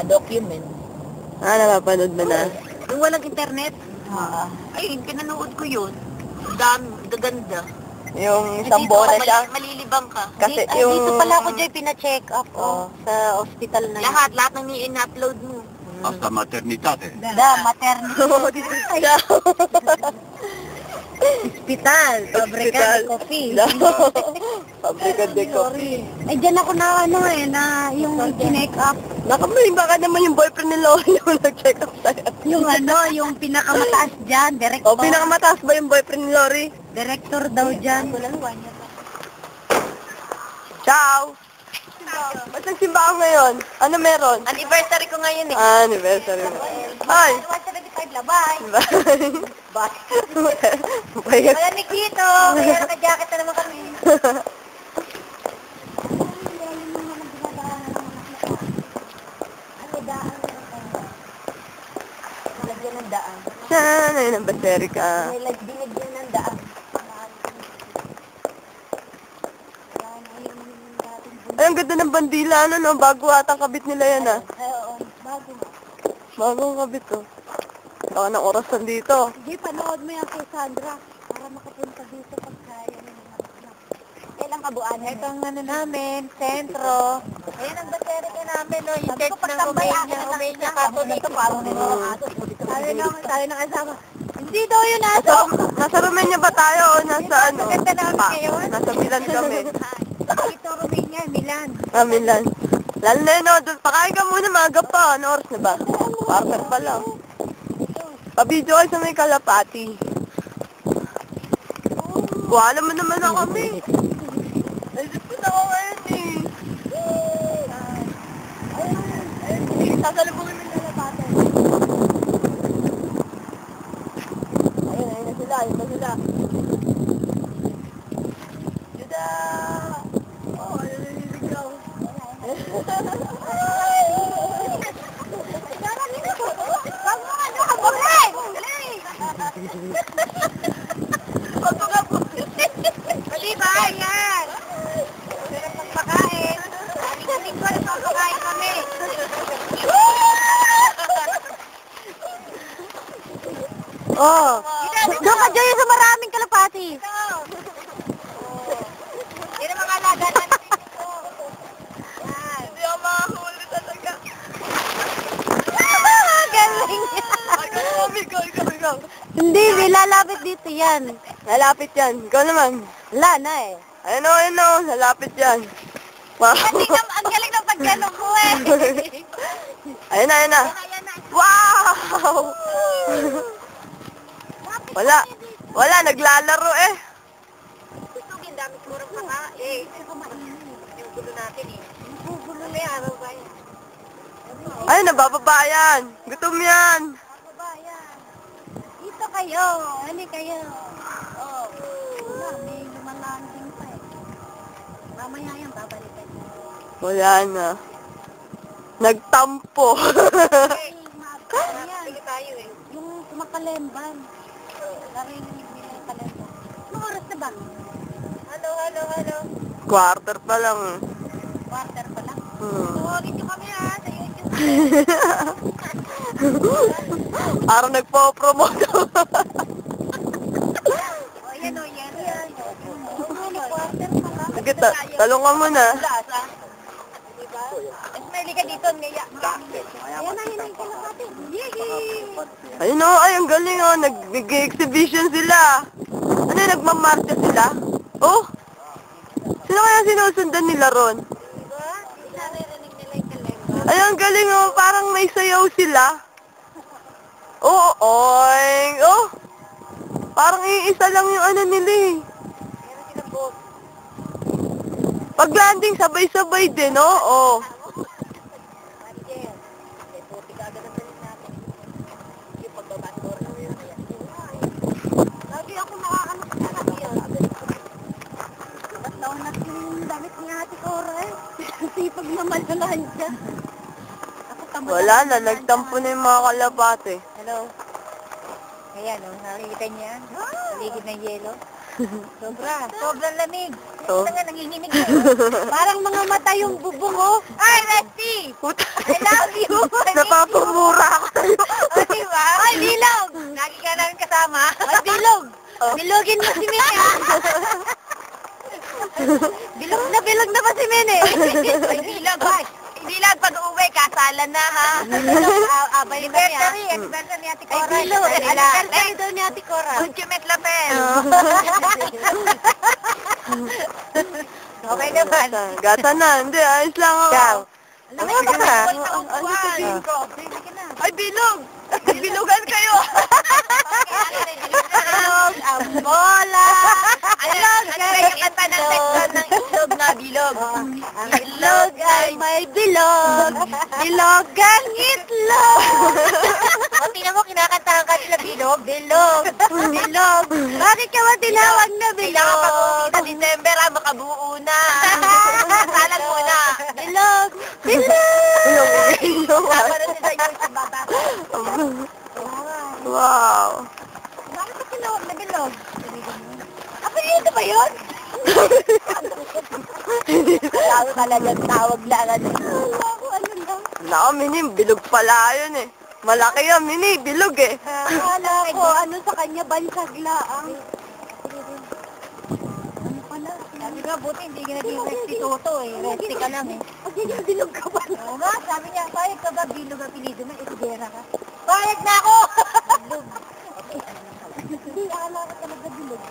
document. Napapanood mo na? Yung walang internet? Ay, pinanood ko yun. Dami, gaganda. Yung isang bola siya? Malilibang ka. Kasi Dito pala ako, Joy, pina-check up. Sa hospital na lahat ng i-upload mo. Hasta maternidade. Maternity. Hospital, pabrika de coffee. Pabrika de coffee. Ay, dyan ako na yung check up. Nakamaling baka naman yung boyfriend ni Loli yung nag-check up sa'yo. Yung pinakamataas dyan, director. Pinakamataas ba yung boyfriend ni Lori? Director daw dyan. Ciao! Ba't nagsimba ako ngayon? Ano meron? Anniversary ko ngayon eh. Anniversary mo. Hi! 175 lang, bye! Bye! Bye! Malamig dito! Kaya naka-jacket na naman kami. Lagyan ng daan. Sana yun ang baseri ka. Binigyan ng daan. Ay, ang ganda ng bandila, no? Bago atang kabit nila yan, Oo, bago. Bagong kabit, Baka ng orasan dito. Sige, panood mo yan kay Sandra para makapunta dito pag kaya nila. Kailang kabuuan? Ito ang namin, sentro. Ayan ang baterika namin, no? Yung church ng Romania Catholic. Sabi ng asama, hindi daw yun aso. Nasa Romania ba tayo o nasa ano? Maganda namin ngayon. Nasa Milan kami. Ito Romania, Milan. Milan. Lalo na yun, pakain ka muna, maaga pa. Ano oras na ba? Parter pa lang. Pa-video kayo sa may Kalapati. Wala mo naman na kami. Naisip ko na ako ngayon sasalubungin mo yung Kalapati. Ayun na sila, Yuda! Naliligaw. Mali ba? Yan! Pero pagpakain, linggo na pagpakain kami. Doon ka, Joy, sa maraming kalapati. Yan ang mga alaga natin dito. Hindi ako makahuli talaga. Galing Ikaw. Hindi, lalapit dito yan. Lalapit yan. Ikaw naman. Wala na eh. Ayun o. Lalapit yan. Wow. Ang galing ng pagganong ko eh. Ayun na. Wow! Wala. Naglalaro eh. Tutugin, dami sigurang pakain. Yung gulo natin eh. Yung gulo na yan, araw ba yan? Ay, nabababa yan. Gutom yan. Babayan. Dito kayo. Hali kayo. Wala, may lumalanding pa eh. Mamaya yan, babalikan niyo. Wala na. Nagtampo. Pili tayo eh. Yung kumakalemban. Lari na yung kalemban. Anong oras na ba? Hello. Quarter pa lang. Quarter pa lang. Hmm. Tuwagin niyo kami ha, sa YouTube. Parang nagpo-promote. Yan. Quarter pa lang. Sige, talong ka muna. Diba? Smiley ka dito, ngaya. Ayan na yung kalapati. Yehey! Ayun o, ang galing o. Nag-exhibition sila. Ano, nagmamarcha sila? Oh! Sino kaya sinusundan nila ron? Diba? Naririnig nila yung kalemba. Ay, ang galing o. Parang may sayaw sila. Oo, oing. Oh! Parang iisa lang yung ano nila eh. Meron silang boat. Pag landing, sabay-sabay din, oh. Angel, may puti ka agad ang dalit natin. Yung pagbabasor na yun. Lagi ako nakakanak sa kanya. Ba't taon natin yung damit ni Ate Cora eh? Sipag naman na siya. Wala na, nagtampo na yung mga kalapate. Hello. Ayan, nakikita niya. Paligid ng yelo. Sobrang lamig. Oh. Nga nanginginig eh. Parang mga mata yung bubong, oh. Ay, Resty! Puta. I love you! Napapamura ako sa'yo. O, diba? Ay, Bilog! Lagi ka namin kasama. Ay, Bilog! Oh. Bilogin mo si Mine. Bilog na ba si Mine? Ay, Bilog, ay. Bilog, pag uwi, kasalan na, ha? Bilog, abay na niya. Anniversary ni Ate Cora. Ay, Bilog, anniversary daw ni Ate Cora. Ultimate lapel. Okay naman. Gata na. Hindi, ayos lang ako. Ikaw. Ano ba ka? Ano sabihin ko? Ay, bilog! Bilugan kayo! Bilog, ang bola! Ano kayo kanta ng section ng itlog na bilog? Ang itlog ay may bilog. Bilog ang itlog. O, tingnan mo, kinakantahan ka nila bilog. Bilog. Bilog. Bakit ka ba tinawag na bilog? Kailangan pag December, makabuo na. Kasalan muna. Bilog. Bilog. Bilog. Naparoon nila yung sa bata. Wow. Bakit ka tinawag na bilog? Apelyido ba yun? Tawag talagang tawag lang. Ano lang? Wala ko, Mini. Bilog pala yun eh. Malaki yan, Mini. Bilog eh. Akala ko, ano sa kanya, bansag laang. Ano pala? Sabi nga, buti hindi ka naging Resty Toto eh. Resty ka lang eh. Pagiging bilog ka ba? Oo nga, sabi niya, payag ka ba bilog ang pilido mo? Itigera ka. Payag na ako! Hindi, akala ko talaga bilog.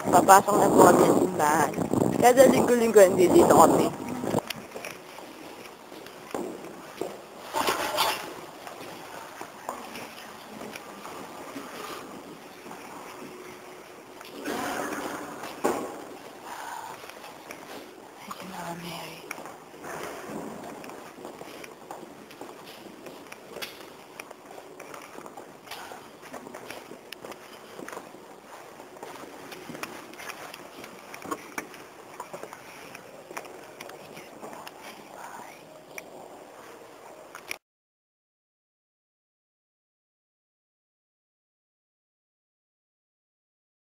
Papasok na po kami sa simbahan. Kada linggo-linggo, hindi dito kami.